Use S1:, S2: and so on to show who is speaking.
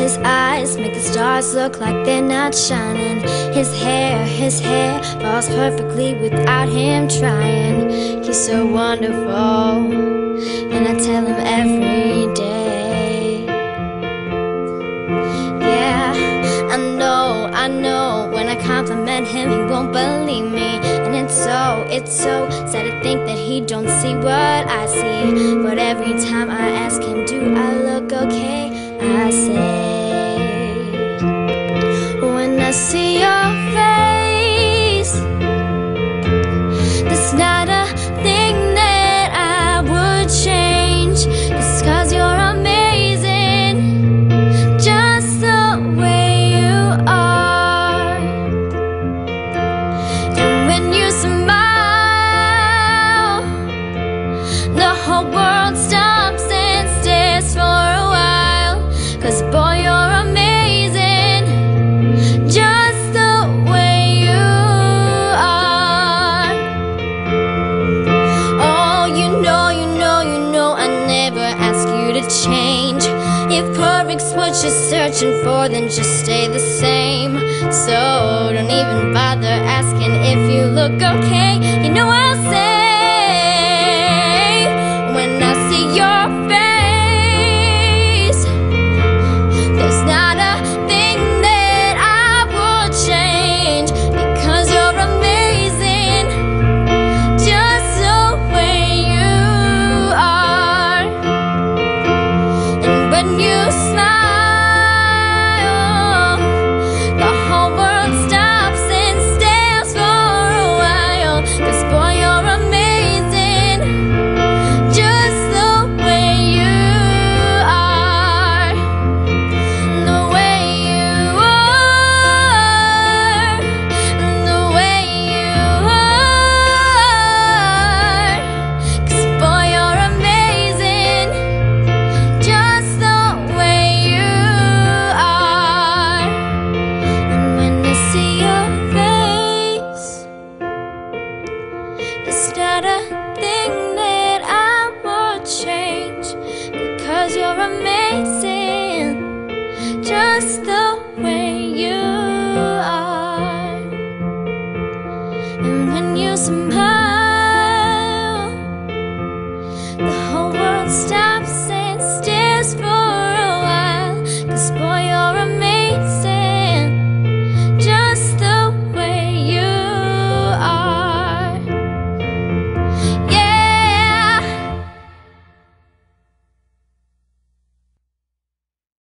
S1: His eyes make the stars look like they're not shining. His hair falls perfectly without him trying. He's so wonderful, and I tell him every day. Yeah, I know, when I compliment him, he won't believe me. And it's so sad to think that he don't see what I see. But every time I ask him, do I look okay? I say, when I see your face, there's not a thing that I would change. It's 'cause you're amazing, just the way you are. And when you smile, the whole world stops and stares for a while. 'Cause boy, you're amazing, just the way you are. Oh, you know, I never ask you to change. If perfect's what you're searching for, then just stay the same. So don't even bother asking if you look okay. You know I'll say, when I see your face, there's not a thing that I would change. Because you're amazing, just the way you are. And when you smile, the whole world stops and stares for a while. 'Cause boy, you're amazing, just the way you are. The way you are, the way you are. 'Cause boy, you're amazing, just the way you are. And when I see your face, there's not a thing that I would change. Because you're amazing, just the way you are. And when you smile, the whole world stops